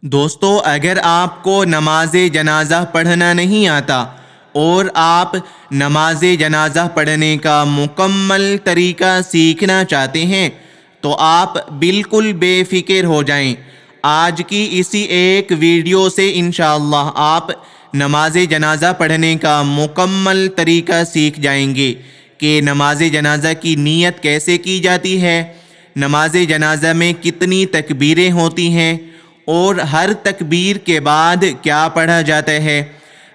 دوستو، اگر آپ کو نماز جنازہ پڑھنا نہیں آتا اور آپ نماز جنازہ پڑھنے کا مکمل طریقہ سیکھنا چاہتے ہیں تو آپ بالکل بے فکر ہو جائیں۔ آج کی اسی ایک ویڈیو سے انشاءاللہ آپ نماز جنازہ پڑھنے کا مکمل طریقہ سیکھ جائیں گے کہ نماز جنازہ کی نیت کیسے کی جاتی ہے، نماز جنازہ میں کتنی تکبیریں ہوتی ہیں اور ہر تکبیر کے بعد کیا پڑھا جاتا ہے،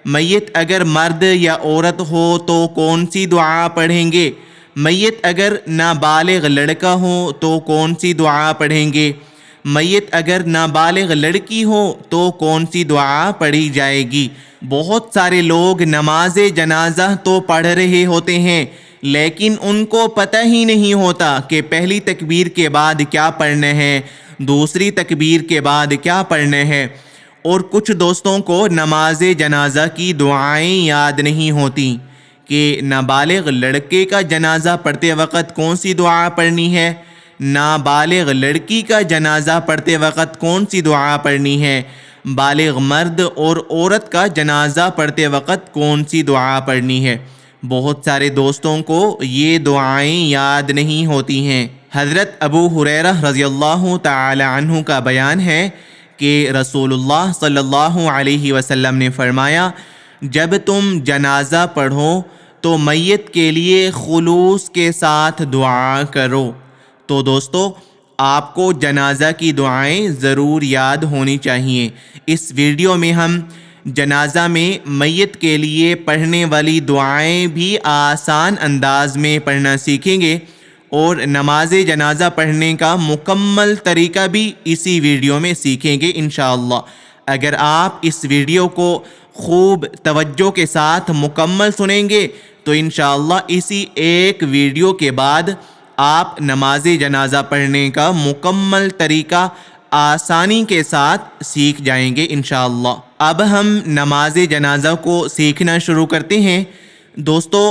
میت اگر مرد یا عورت ہو تو کون سی دعا پڑھیں گے، میت اگر نابالغ لڑکا ہو تو کون سی دعا پڑھیں گے، میت اگر نابالغ لڑکی ہو تو کون سی دعا پڑھی جائے گی۔ بہت سارے لوگ نماز جنازہ تو پڑھ رہے ہوتے ہیں لیکن ان کو پتہ ہی نہیں ہوتا کہ پہلی تکبیر کے بعد کیا پڑھنا ہے، دوسری تکبیر کے بعد کیا پڑھنا ہے، اور کچھ دوستوں کو نماز جنازہ کی دعائیں یاد نہیں ہوتی کہ نابالغ لڑکے کا جنازہ پڑھتے وقت کون سی دعا پڑھنی ہے، نابالغ لڑکی کا جنازہ پڑھتے وقت کون سی دعا پڑھنی ہے، بالغ مرد اور عورت کا جنازہ پڑھتے وقت کون سی دعا پڑھنی ہے۔ بہت سارے دوستوں کو یہ دعائیں یاد نہیں ہوتی ہیں۔ حضرت ابو ہریرہ رضی اللہ تعالی عنہ کا بیان ہے کہ رسول اللہ صلی اللہ علیہ وسلم نے فرمایا، جب تم جنازہ پڑھو تو میت کے لیے خلوص کے ساتھ دعا کرو۔ تو دوستو، آپ کو جنازہ کی دعائیں ضرور یاد ہونی چاہیے۔ اس ویڈیو میں ہم جنازہ میں میت کے لیے پڑھنے والی دعائیں بھی آسان انداز میں پڑھنا سیکھیں گے اور نماز جنازہ پڑھنے کا مکمل طریقہ بھی اسی ویڈیو میں سیکھیں گے انشاءاللہ۔ اگر آپ اس ویڈیو کو خوب توجہ کے ساتھ مکمل سنیں گے تو انشاءاللہ اسی ایک ویڈیو کے بعد آپ نماز جنازہ پڑھنے کا مکمل طریقہ آسانی کے ساتھ سیکھ جائیں گے انشاءاللہ۔ اب ہم نماز جنازہ کو سیکھنا شروع کرتے ہیں۔ دوستو،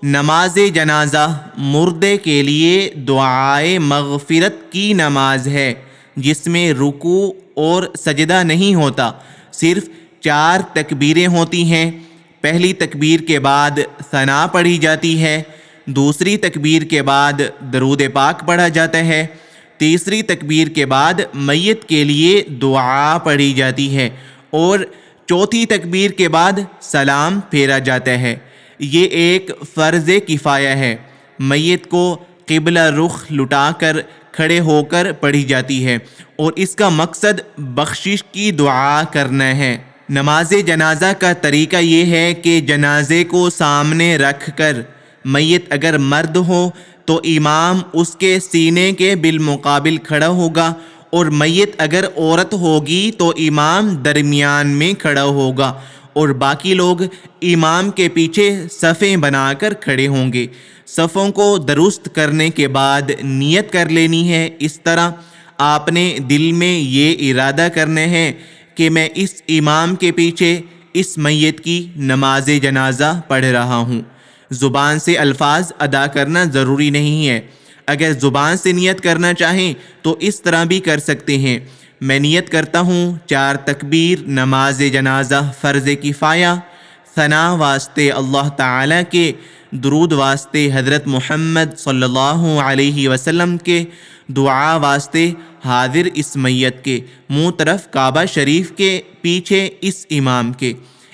نماز جنازہ مردے کے لیے دعائے مغفرت کی نماز ہے جس میں رکوع اور سجدہ نہیں ہوتا، صرف 4 تکبیریں ہوتی ہیں۔ پہلی تکبیر کے بعد ثنا پڑھی جاتی ہے، دوسری تکبیر کے بعد درود پاک پڑھا جاتا ہے، تیسری تکبیر کے بعد میت کے لیے دعا پڑھی جاتی ہے اور چوتھی تکبیر کے بعد سلام پھیرا جاتا ہے۔ یہ ایک فرض کفایہ ہے، میت کو قبلہ رخ لٹا کر کھڑے ہو کر پڑھی جاتی ہے اور اس کا مقصد بخشش کی دعا کرنا ہے۔ نماز جنازہ کا طریقہ یہ ہے کہ جنازے کو سامنے رکھ کر میت اگر مرد ہو تو امام اس کے سینے کے بالمقابل کھڑا ہوگا اور میت اگر عورت ہوگی تو امام درمیان میں کھڑا ہوگا اور باقی لوگ امام کے پیچھے صفیں بنا کر کھڑے ہوں گے۔ صفوں کو درست کرنے کے بعد نیت کر لینی ہے۔ اس طرح آپ نے دل میں یہ ارادہ کرنا ہے کہ میں اس امام کے پیچھے اس میت کی نماز جنازہ پڑھ رہا ہوں۔ زبان سے الفاظ ادا کرنا ضروری نہیں ہے، اگر زبان سے نیت کرنا چاہیں تو اس طرح بھی کر سکتے ہیں۔ میں نیت کرتا ہوں 4 تکبیر نماز جنازہ فرض کفایہ، ثنا واسطے اللہ تعالیٰ کے، درود واسطے حضرت محمد صلی اللہ علیہ وسلم کے، دعا واسطے حاضر اس میت کے، منہ طرف کعبہ شریف کے، پیچھے اس امام کے۔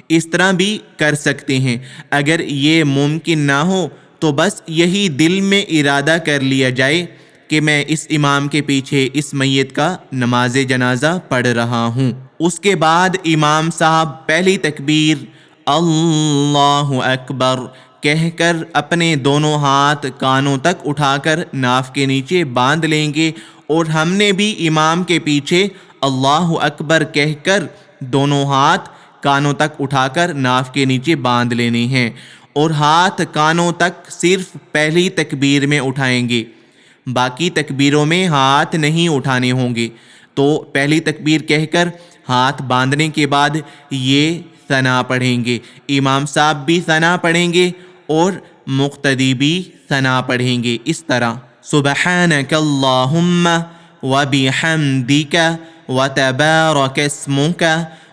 اس طرح بھی کر سکتے ہیں۔ اگر یہ ممکن نہ ہو تو بس یہی دل میں ارادہ کر لیا جائے کہ میں اس امام کے پیچھے اس میت کا نماز جنازہ پڑھ رہا ہوں۔ اس کے بعد امام صاحب پہلی تکبیر اللہ اکبر کہہ کر اپنے دونوں ہاتھ کانوں تک اٹھا کر ناف کے نیچے باندھ لیں گے اور ہم نے بھی امام کے پیچھے اللہ اکبر کہہ کر دونوں ہاتھ کانوں تک اٹھا کر ناف کے نیچے باندھ لینے ہیں اور ہاتھ کانوں تک صرف پہلی تکبیر میں اٹھائیں گے، باقی تکبیروں میں ہاتھ نہیں اٹھانے ہوں گے۔ تو پہلی تکبیر کہہ کر ہاتھ باندھنے کے بعد یہ ثنا پڑھیں گے، امام صاحب بھی ثنا پڑھیں گے اور مقتدی بھی ثنا پڑھیں گے، اس طرح سبحانک اللہم وبحمدک وتبارك اسمك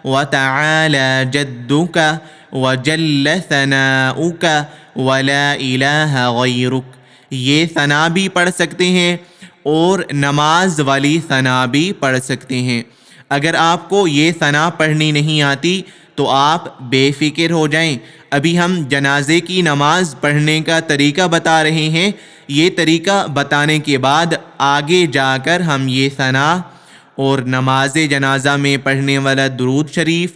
وتعالى جدك وجل ثناؤك ولا الہ غیرک. یہ ثنا بھی پڑھ سکتے ہیں اور نماز والی ثنا بھی پڑھ سکتے ہیں. اگر آپ کو یہ ثنا پڑھنی نہیں آتی تو آپ بے فکر ہو جائیں. ابھی ہم جنازے کی نماز پڑھنے کا طریقہ بتا رہے ہیں. یہ طریقہ بتانے کے بعد آگے جا کر ہم یہ ثنا اور نماز جنازہ میں پڑھنے والا درود شریف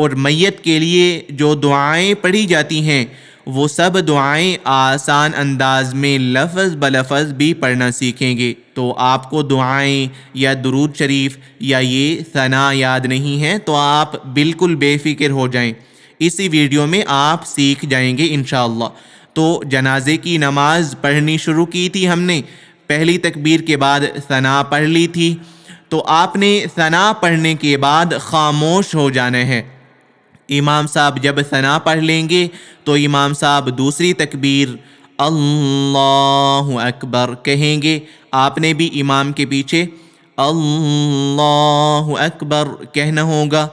اور میت کے لیے جو دعائیں پڑھی جاتی ہیں وہ سب دعائیں آسان انداز میں لفظ بلفظ بھی پڑھنا سیکھیں گے. تو آپ کو دعائیں یا درود شریف یا یہ ثنا یاد نہیں ہے تو آپ بالکل بے فکر ہو جائیں. اسی ویڈیو میں آپ سیکھ جائیں گے انشاءاللہ. تو جنازے کی نماز پڑھنی شروع کی تھی ہم نے. پہلی تکبیر کے بعد ثنا پڑھ لی تھی. تو آپ نے ثنا پڑھنے کے بعد خاموش ہو جانا ہے. امام صاحب جب ثنا پڑھ لیں گے تو امام صاحب دوسری تکبیر اللہ اکبر کہیں گے. آپ نے بھی امام کے پیچھے اللہ اکبر کہنا ہوگا.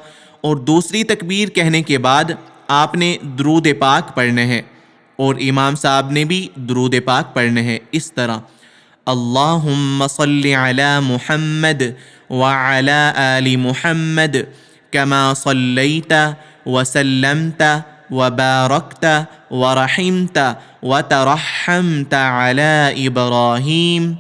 اور دوسری تکبیر کہنے کے بعد آپ نے درود پاک پڑھنا ہے اور امام صاحب نے بھی درود پاک پڑھنا ہے اس طرح: اللہم صلی علی محمد وعلی آل محمد کما صلیت وسلمت وبارکت ورحمت وترحمت علی ابراہیم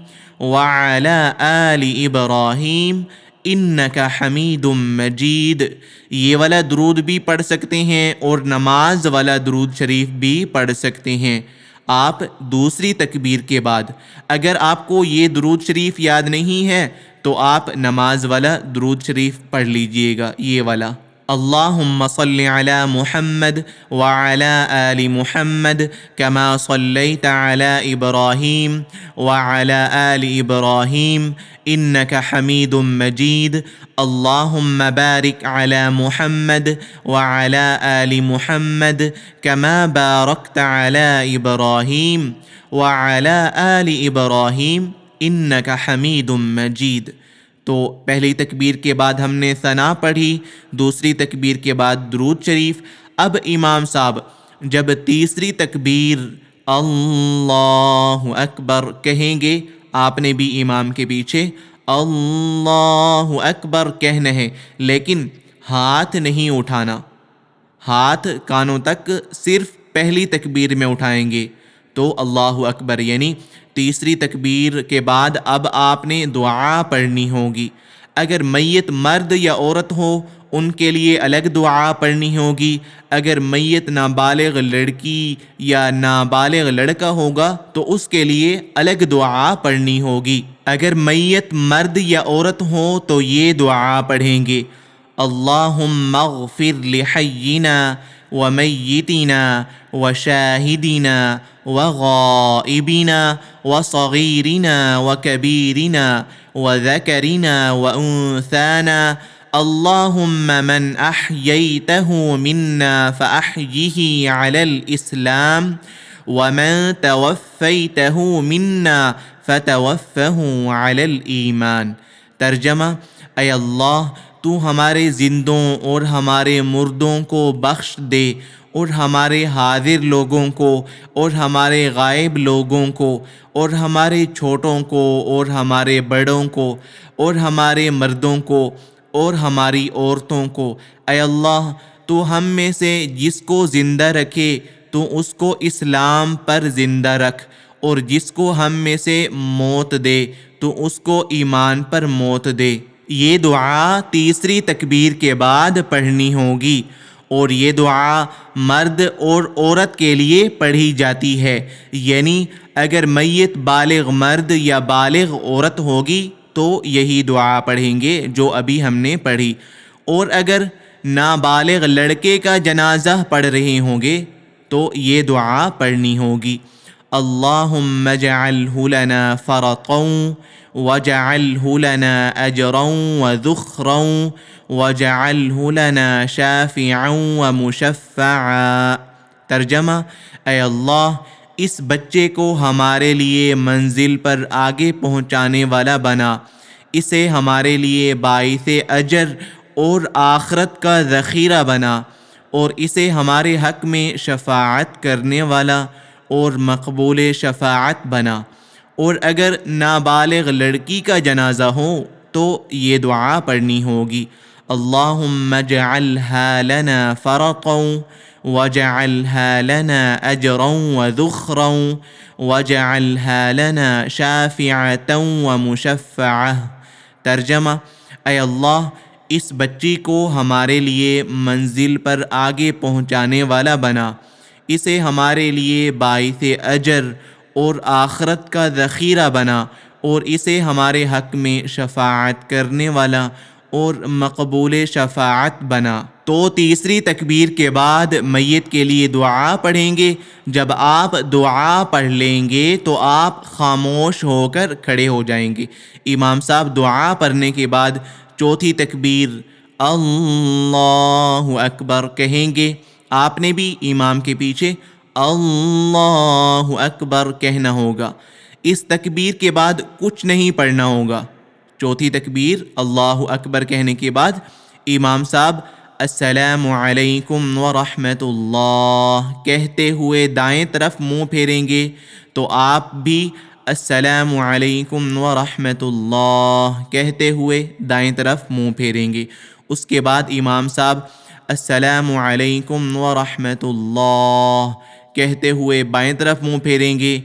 وعلی آل ابراہیم انک حمید مجید. یہ والا درود بھی پڑھ سکتے ہیں اور نماز والا درود شریف بھی پڑھ سکتے ہیں آپ دوسری تکبیر کے بعد. اگر آپ کو یہ درود شریف یاد نہیں ہے تو آپ نماز والا درود شریف پڑھ لیجئے گا یہ والا: اللہم صلی علی محمد وعلی آل محمد کما صلیت علی ابراہیم وعلی آل ابراہیم انک حمید مجید. اللہم بارک علی محمد وعلی آل محمد کما بارکت علی ابراہیم وعلی آل ابراہیم انک حمید مجید. تو پہلی تکبیر کے بعد ہم نے ثنا پڑھی, دوسری تکبیر کے بعد درود شریف. اب امام صاحب جب تیسری تکبیر اللہ اکبر کہیں گے, آپ نے بھی امام کے پیچھے اللہ اکبر کہنا ہے, لیکن ہاتھ نہیں اٹھانا. ہاتھ کانوں تک صرف پہلی تکبیر میں اٹھائیں گے. تو اللہ اکبر یعنی تیسری تکبیر کے بعد اب آپ نے دعا پڑھنی ہوگی. اگر میت مرد یا عورت ہو ان کے لیے الگ دعا پڑھنی ہوگی. اگر میت نابالغ لڑکی یا نابالغ لڑکا ہوگا تو اس کے لیے الگ دعا پڑھنی ہوگی. اگر میت مرد یا عورت ہو تو یہ دعا پڑھیں گے: اللہم اغفر لحینا ومیتنا وشاہدنا وغائبنا وصغیرنا وکبیرنا وذکرنا وانثانا اللہم من احییتہ منا فاحیہ علی الاسلام ومن توفیتہ منا فتوفہ علی الایمان. ترجمہ: اے اللہ تو ہمارے زندوں اور ہمارے مردوں کو بخش دے, اور ہمارے حاضر لوگوں کو اور ہمارے غائب لوگوں کو اور ہمارے چھوٹوں کو اور ہمارے بڑوں کو اور ہمارے مردوں کو اور ہماری عورتوں کو. اے اللہ تو ہم میں سے جس کو زندہ رکھے تو اس کو اسلام پر زندہ رکھ, اور جس کو ہم میں سے موت دے تو اس کو ایمان پر موت دے. یہ دعا تیسری تکبیر کے بعد پڑھنی ہوگی, اور یہ دعا مرد اور عورت کے لیے پڑھی جاتی ہے. یعنی اگر میت بالغ مرد یا بالغ عورت ہوگی تو یہی دعا پڑھیں گے جو ابھی ہم نے پڑھی, اور اگر نابالغ لڑکے کا جنازہ پڑھ رہے ہوں گے تو یہ دعا پڑھنی ہوگی: اللہم اجعلہ لنا فرطا وجعلہ لنا اجرا وذخرا وجعلہ لنا شافعا ومشفعا. ترجمہ: اے اللہ اس بچے کو ہمارے لیے منزل پر آگے پہنچانے والا بنا, اسے ہمارے لیے باعث اجر اور آخرت کا ذخیرہ بنا، اور اسے ہمارے حق میں شفاعت کرنے والا اور مقبول شفاعت بنا۔ اور اگر نابالغ لڑکی کا جنازہ ہو تو یہ دعا پڑھنی ہوگی: اللہم اجعلها لنا فرقا واجعلها لنا اجرا وذخرا واجعلها لنا شافعة ومشفعة۔ ترجمہ: اے اللہ، اس بچی کو ہمارے لیے منزل پر آگے پہنچانے والا بنا، اسے ہمارے لیے باعث اجر اور آخرت کا ذخیرہ بنا، اور اسے ہمارے حق میں شفاعت کرنے والا اور مقبول شفاعت بنا۔ تو تیسری تکبیر کے بعد میت کے لیے دعا پڑھیں گے۔ جب آپ دعا پڑھ لیں گے تو آپ خاموش ہو کر کھڑے ہو جائیں گے۔ امام صاحب دعا پڑھنے کے بعد چوتھی تکبیر اللہ اکبر کہیں گے۔ آپ نے بھی امام کے پیچھے اللہ اکبر کہنا ہوگا۔ اس تکبیر کے بعد کچھ نہیں پڑھنا ہوگا۔ چوتھی تکبیر اللہ اکبر کہنے کے بعد امام صاحب السلام علیکم ورحمۃ اللہ کہتے ہوئے دائیں طرف منہ پھیریں گے، تو آپ بھی السلام علیکم ورحمۃ اللہ کہتے ہوئے دائیں طرف منہ پھیریں گے۔ اس کے بعد امام صاحب السلام علیکم ورحمۃ اللہ کہتے ہوئے بائیں طرف منہ پھیریں گے،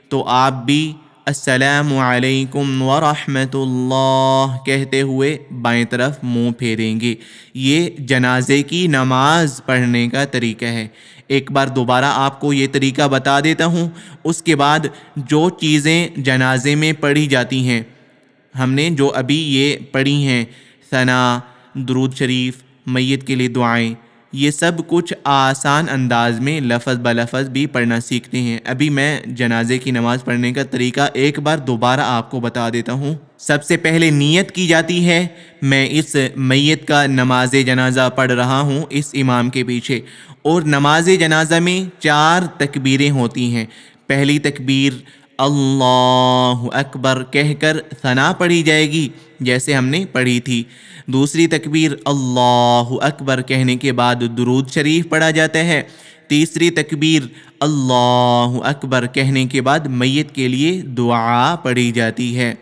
تو آپ بھی السلام علیکم ورحمۃ اللہ کہتے ہوئے بائیں طرف منہ پھیریں گے۔ یہ جنازے کی نماز پڑھنے کا طریقہ ہے۔ ایک بار دوبارہ آپ کو یہ طریقہ بتا دیتا ہوں۔ اس کے بعد جو چیزیں جنازے میں پڑھی جاتی ہیں، ہم نے جو ابھی یہ پڑھی ہیں، ثنا، درود شریف، میت کے لیے دعائیں، یہ سب کچھ آسان انداز میں لفظ بلفظ بھی پڑھنا سیکھتے ہیں۔ ابھی میں جنازے کی نماز پڑھنے کا طریقہ ایک بار دوبارہ آپ کو بتا دیتا ہوں۔ سب سے پہلے نیت کی جاتی ہے۔ میں اس میت کا نماز جنازہ پڑھ رہا ہوں اس امام کے پیچھے، اور نماز جنازہ میں 4 تکبیریں ہوتی ہیں۔ پہلی تکبیر اللہ اکبر کہہ کر ثنا پڑھی جائے گی جیسے ہم نے پڑھی تھی۔ دوسری تکبیر اللہ اکبر کہنے کے بعد درود شریف پڑھا جاتا ہے۔ تیسری تکبیر اللہ اکبر کہنے کے بعد میت کے لیے دعا پڑھی جاتی ہے،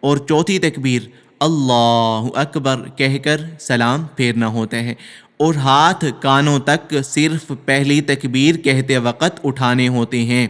اور چوتھی تکبیر اللہ اکبر کہہ کر سلام پھیرنا ہوتا ہے، اور ہاتھ کانوں تک صرف پہلی تکبیر کہتے وقت اٹھانے ہوتے ہیں۔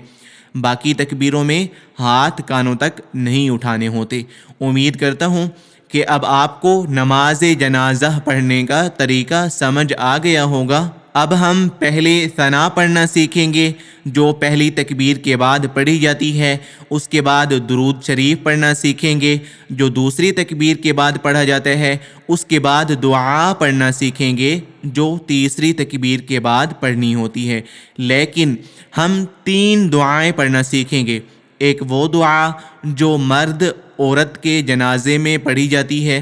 باقی تکبیروں میں ہاتھ کانوں تک نہیں اٹھانے ہوتے۔ امید کرتا ہوں کہ اب آپ کو نماز جنازہ پڑھنے کا طریقہ سمجھ آ گیا ہوگا۔ اب ہم پہلے ثنا پڑھنا سیکھیں گے جو پہلی تکبیر کے بعد پڑھی جاتی ہے۔ اس کے بعد درود شریف پڑھنا سیکھیں گے جو دوسری تکبیر کے بعد پڑھا جاتا ہے۔ اس کے بعد دعا پڑھنا سیکھیں گے جو تیسری تکبیر کے بعد پڑھنی ہوتی ہے۔ لیکن ہم 3 دعائیں پڑھنا سیکھیں گے۔ ایک وہ دعا جو مرد عورت کے جنازے میں پڑھی جاتی ہے،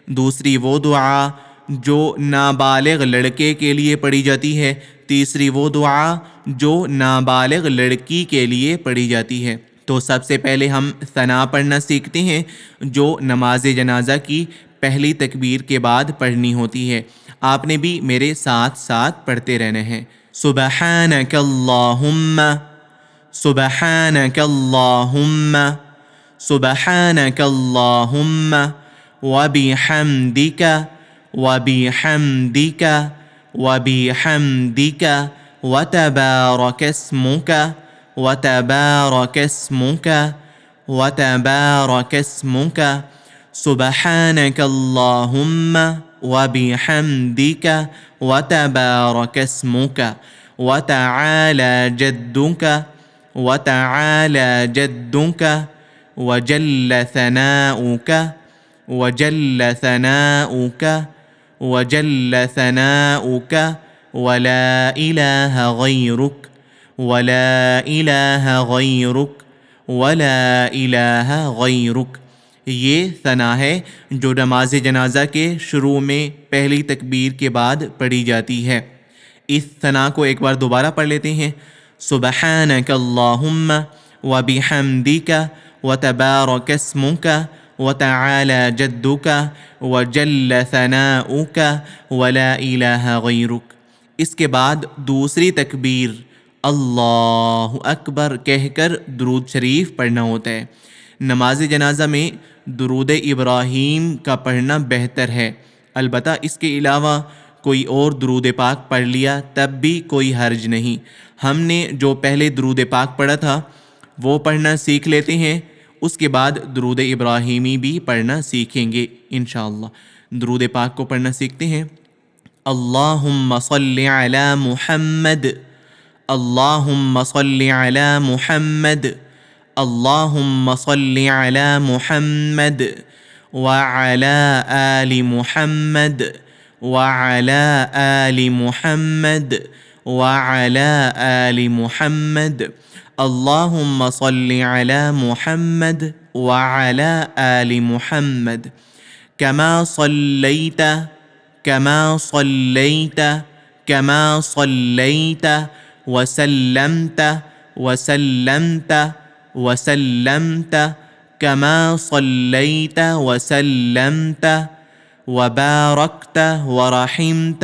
دوسری وہ دعا جو نابالغ لڑکے کے لیے پڑھی جاتی ہے، تیسری وہ دعا جو نابالغ لڑکی کے لیے پڑھی جاتی ہے۔ تو سب سے پہلے ہم ثنا پڑھنا سیکھتے ہیں جو نماز جنازہ کی پہلی تکبیر کے بعد پڑھنی ہوتی ہے۔ آپ نے بھی میرے ساتھ ساتھ پڑھتے رہنا ہے۔ سبحانک اللہم، سبحانک اللہم، سبحانک اللہم، وبحمدک، وبحمدک، وبحمدک، وتبارک اسمک، وتبارک اسمک، وتبارک اسمک، سبحانک اللہم وبحمدک وتبارک اسمک وتعالی جدک وتعالی جدک وجل ثناؤک وجل ثناؤک وجل ثناؤک ولا الہ غیرک ولا الہ غیرک ولا الہ غیرک۔ یہ ثنا ہے جو نماز جنازہ کے شروع میں پہلی تکبیر کے بعد پڑھی جاتی ہے۔ اس ثنا کو ایک بار دوبارہ پڑھ لیتے ہیں۔ سبحانک اللہم وبحمدک وتبارک اسمک وتعالى جدك وجل ثناؤك ولا إله غيرك۔ اس کے بعد دوسری تکبیر اللہ اکبر کہہ کر درود شریف پڑھنا ہوتا ہے۔ نماز جنازہ میں درود ابراہیم کا پڑھنا بہتر ہے، البتہ اس کے علاوہ کوئی اور درود پاک پڑھ لیا تب بھی کوئی حرج نہیں۔ ہم نے جو پہلے درود پاک پڑھا تھا وہ پڑھنا سیکھ لیتے ہیں، اس کے بعد درود ابراہیمی بھی پڑھنا سیکھیں گے انشاءاللہ۔ درود پاک کو پڑھنا سیکھتے ہیں۔ اللہم صل علی محمد، اللہم صل علی محمد، اللہم صل علی محمد وعلی آل محمد وعلی آل محمد وعلی آل محمد، اللہم صل علی محمد وعلی آل محمد کما صلیت كما صليت كما صليت وسلمت وسلمت وسلمت كما صليت وسلمت وباركت ورحمت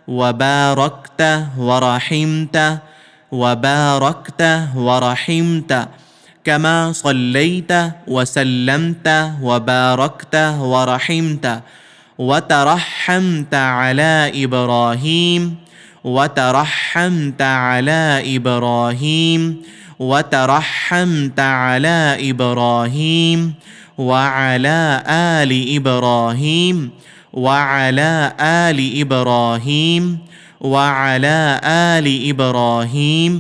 وباركت ورحمت وباركت ورحمت كما صليت وسلمت وباركت ورحمت وترحمت على إبراهيم وترحمت على إبراهيم وترحمت على إبراهيم وعلى آل إبراهيم وعلى آل إبراهيم وعلى آل إبراهيم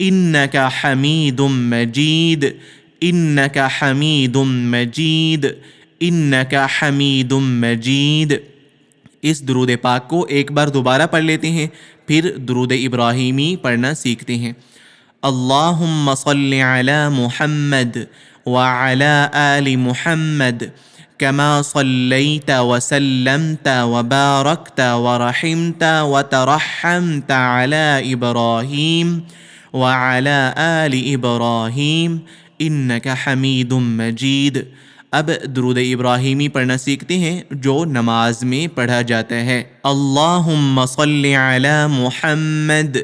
إنك حميد مجيد إنك حميد مجيد انک حمید مجید۔ اس درود پاک کو ایک بار دوبارہ پڑھ لیتے ہیں، پھر درود ابراہیمی پڑھنا سیکھتے ہیں۔ اللہم صل علی محمد وعلی آل محمد کما صلیت وسلمت وبارکت ورحمت وترحمت علی ابراہیم وعلی آل ابراہیم انک حمید مجید۔ اب درود ابراہیمی پڑھنا سیکھتے ہیں جو نماز میں پڑھا جاتا ہے۔ اللہم صل علی محمد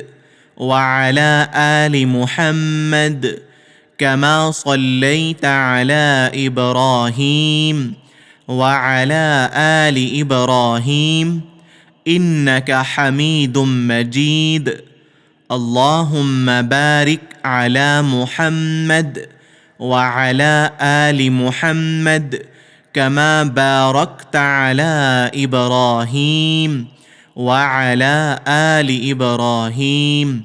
وعلی آل محمد کما صلیت علی ابراہیم وعلی آل ابراہیم انک حمید مجید۔ اللہم بارک علی محمد وعلى آل محمد كما باركت على إبراهيم وعلى آل إبراهيم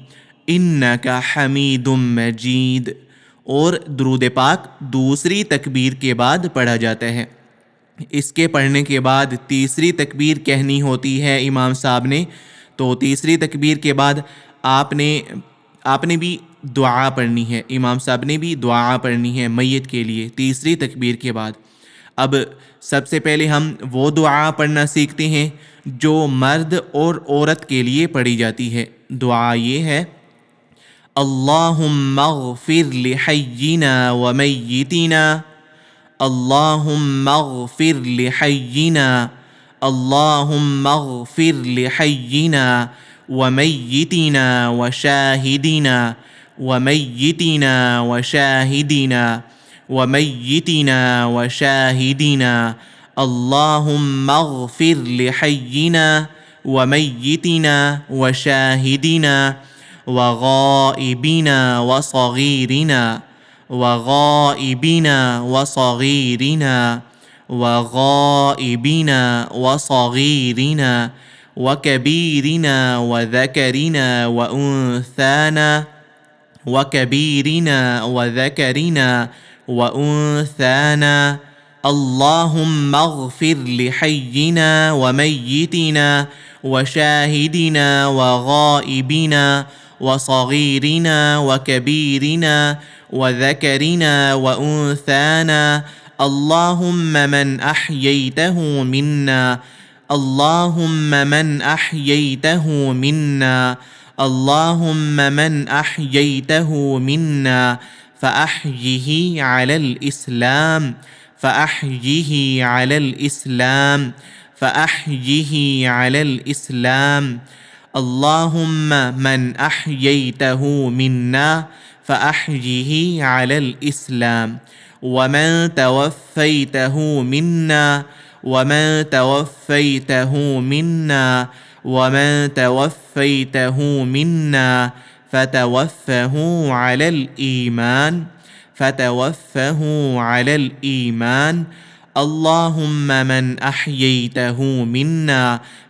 إنك حميد مجيد۔ اور درود پاک دوسری تکبیر کے بعد پڑھا جاتا ہے۔ اس کے پڑھنے کے بعد تیسری تکبیر کہنی ہوتی ہے امام صاحب نے، تو تیسری تکبیر کے بعد آپ نے بھی دعا پڑھنی ہے، امام صاحب نے بھی دعا پڑھنی ہے میت کے لیے تیسری تکبیر کے بعد۔ اب سب سے پہلے ہم وہ دعا پڑھنا سیکھتے ہیں جو مرد اور عورت کے لیے پڑھی جاتی ہے۔ دعا یہ ہے: اللہم اغفر لحینا ومیتنا، اللہم اغفر لحینا، اللہم اغفر لحینا ومیتنا وشاہدنا ومیتنا وشاہدنا ومیتنا وشاہدنا، اللہم اغفر لحینا ومیتنا وشاہدنا وغائبنا وصغیرنا وغائبنا وصغیرنا وغائبنا وصغیرنا وكبيرنا وذكرنا وأنثانا وكبيرنا وذكرنا وأنثانا، اللهم اغفر لحينا وميتنا وشاهدنا وغائبنا وصغيرنا وكبيرنا وذكرنا وأنثانا، اللهم من أحييته منا اللهم من أحييته منا اللهم من أحييته منا فأحيه على الإسلام فأحيه على الإسلام فأحيه على الإسلام اللهم من أحييته منا فأحيه على الإسلام ومن توفيته منا ومن توفيته منا ومن توفيته منا فتوفه على الإيمان فتوفه على الإيمان اللهم من أحييته منا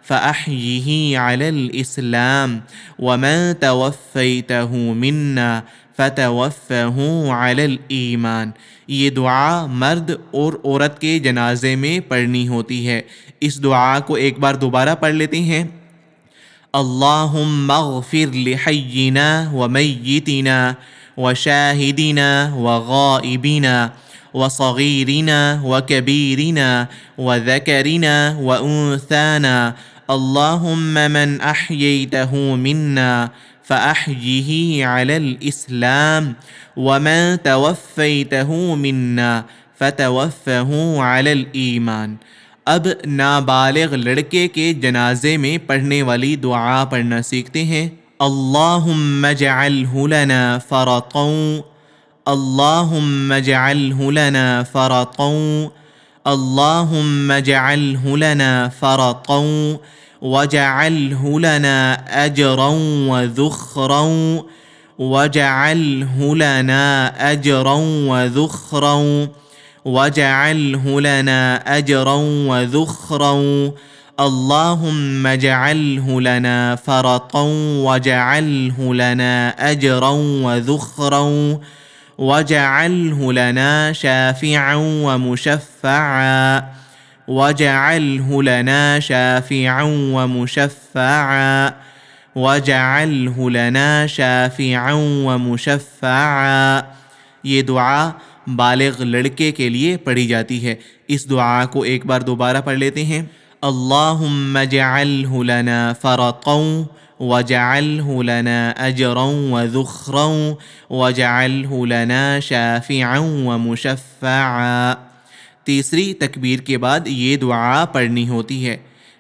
فأحيه على الإسلام ومن توفيته منا فتوفه على الإيمان۔ یہ دعا مرد اور عورت کے جنازے میں پڑھنی ہوتی ہے۔ اس دعا کو ایک بار دوبارہ پڑھ لیتے ہیں۔ اللہم اغفر لحینا ومیتنا وشاہدنا وغائبنا وصغیرنا وکبیرنا وذکرنا وانثانا اللہم من احییتہ منا فأحیہ علی الاسلام ومن توفیتہ منا فتوفہ علی الایمان۔ اب نابالغ لڑکے کے جنازے میں پڑھنے والی دعا پڑھنا سیکھتے ہیں۔ اللہم اجعلہ لنا فرطا اللہم اجعلہ لنا فرطا اللہم اجعلہ لنا فرطا واجعلہ لنا اجرا وذخرا واجعلہ لنا اجرا وذخرا واجعلہ لنا اجرا وذخرا اللہم اجعلہ لنا فرطا واجعلہ لنا اجرا وذخرا واجعلہ لنا شافعا ومشفعا واجعلہ لنا شافعا ومشفعا واجعلہ لنا شافعا ومشفعا۔ یہ دعا بالغ لڑکے کے لیے پڑھی جاتی ہے۔ اس دعا کو ایک بار دوبارہ پڑھ لیتے ہیں۔ اللہم اجعلہ لنا فرطا واجعلہ لنا اجرا وذخرا واجعلہ لنا شافعا ومشفعا۔ تیسری تکبیر کے بعد یہ دعا پڑھنی ہوتی ہے۔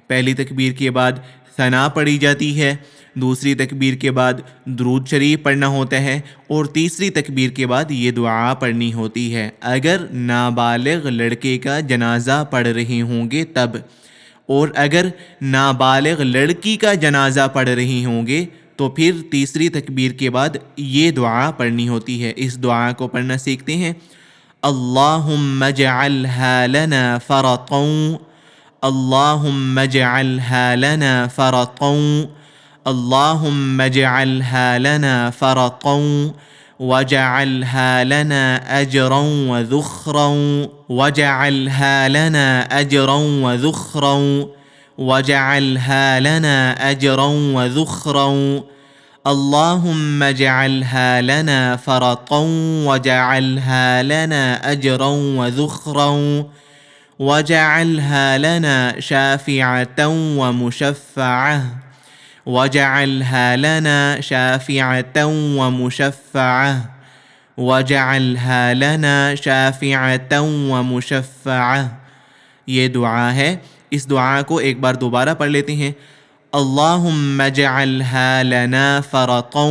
پہلی تکبیر کے بعد ثنا پڑھی جاتی ہے، دوسری تکبیر کے بعد درود شریف پڑھنا ہوتا ہے، اور تیسری تکبیر کے بعد یہ دعا پڑھنی ہوتی ہے۔ اگر نابالغ لڑکے کا جنازہ پڑھ رہے ہوں گے تب، اور اگر نابالغ لڑکی کا جنازہ پڑھ رہے ہوں گے تو پھر تیسری تکبیر کے بعد یہ دعا پڑھنی ہوتی ہے۔ اس دعا کو پڑھنا سیکھتے ہیں۔ اللہم اجعلہا لنا فرطا اللہم اجعلہا لنا فرطا اللہم اجعلہا لنا فرطا واجعلہا لنا اجرا وذخرا واجعلہا لنا اجرا وذخرا واجعلہا لنا اجرا وذخرا اللہم اجعلہا لنا فرطا واجعلہا لنا اجرا وذخرا واجعلہا لنا شافعة ومشفعة واجعلها لنا شافعة ومشفعة واجعلها لنا شافعة ومشفعة۔ یہ دعا ہے۔ اس دعا کو ایک بار دوبارہ پڑھ لیتے ہیں۔ اللہم اجعلها لنا فرطا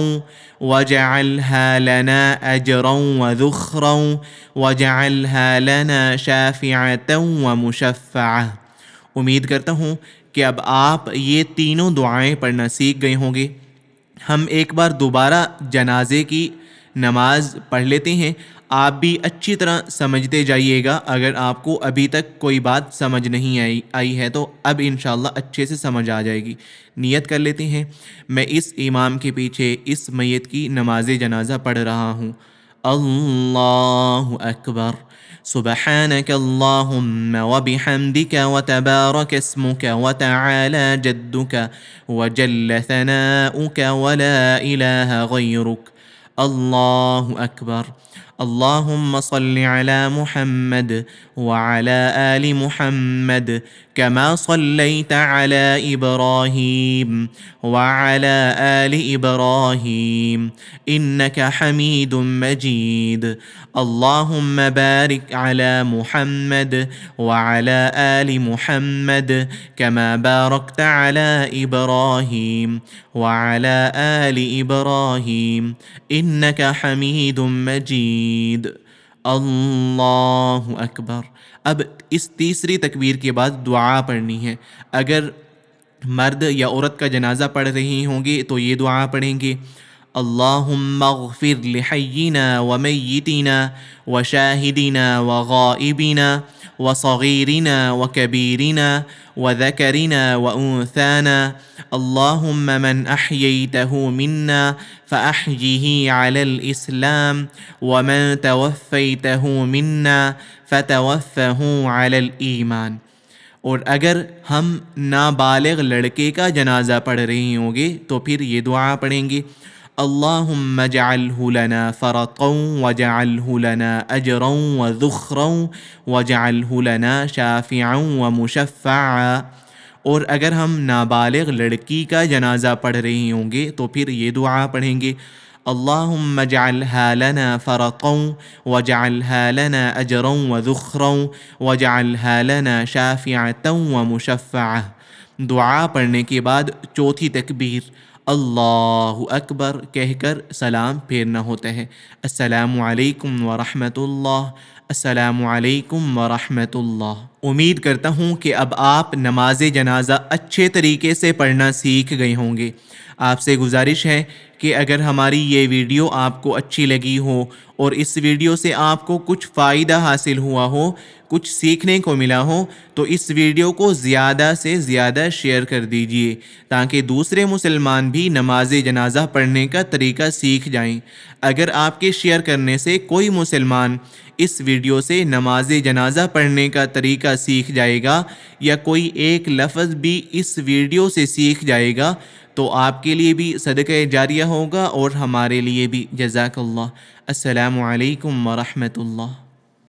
واجعلها لنا اجرا وذخرا واجعلها لنا شافعة ومشفعة۔ امید کرتا ہوں کہ اب آپ یہ تینوں دعائیں پڑھنا سیکھ گئے ہوں گے۔ ہم ایک بار دوبارہ جنازے کی نماز پڑھ لیتے ہیں۔ آپ بھی اچھی طرح سمجھتے جائیے گا۔ اگر آپ کو ابھی تک کوئی بات سمجھ نہیں آئی ہے تو اب انشاءاللہ اچھے سے سمجھ آ جائے گی۔ نیت کر لیتے ہیں۔ میں اس امام کے پیچھے اس میت کی نماز جنازہ پڑھ رہا ہوں۔ اللہ اکبر۔ سبحانك اللهم وبحمدك وتبارك اسمك وتعالى جدك وجل ثناؤك ولا إله غيرك الله أكبر اللهم صل على محمد وعلى آل محمد كما صليت على إبراهيم وعلى آل إبراهيم إنك حميد مجيد. اللهم بارك على محمد وعلى آل محمد كما باركت على إبراهيم وعلى آل إبراهيم إنك حميد مجيد. اللہ اکبر. اب اس تیسری تکبیر کے بعد دعا پڑھنی ہے. اگر مرد یا عورت کا جنازہ پڑھ رہی ہوں گے تو یہ دعا پڑھیں گے: اللہم اغفر لحینا ومیتنا وشاہدنا وغائبنا وصغیرنا وکبیرنا وذکرنا وانثانا اللہم من احییتہ منا فاحیہ علی الاسلام ومن توفیتہ منا فتوفہ علی الایمان. اور اگر ہم نابالغ لڑکے کا جنازہ پڑھ رہے ہوں گے تو پھر یہ دعا پڑھیں گے: اللہم اجعلہ لنا فرطا وجعلہ لنا اجرا وذخرا وجعلہ لنا شافعا ومشفعا. اور اگر ہم نابالغ لڑکی کا جنازہ پڑھ رہے ہوں گے تو پھر یہ دعا پڑھیں گے: اللہم اجعلہا لنا فرطا وجعلہا لنا اجرا وذخرا وجعلہا لنا شافعتا ومشفعا. دعا پڑھنے کے بعد چوتھی تکبیر اللہ اکبر کہہ کر سلام پھیرنا ہوتا ہے. السلام علیکم ورحمۃ اللہ. السلام علیکم ورحمۃ اللہ. امید کرتا ہوں کہ اب آپ نماز جنازہ اچھے طریقے سے پڑھنا سیکھ گئے ہوں گے. آپ سے گزارش ہے کہ اگر ہماری یہ ویڈیو آپ کو اچھی لگی ہو اور اس ویڈیو سے آپ کو کچھ فائدہ حاصل ہوا ہو، کچھ سیکھنے کو ملا ہو، تو اس ویڈیو کو زیادہ سے زیادہ شیئر کر دیجئے تاکہ دوسرے مسلمان بھی نماز جنازہ پڑھنے کا طریقہ سیکھ جائیں. اگر آپ کے شیئر کرنے سے کوئی مسلمان اس ویڈیو سے نماز جنازہ پڑھنے کا طریقہ سیکھ جائے گا یا کوئی ایک لفظ بھی اس ویڈیو سے سیکھ جائے گا تو آپ کے لیے بھی صدقہ جاریہ ہوگا اور ہمارے لیے بھی. جزاک اللہ. السلام علیکم ورحمۃ اللہ.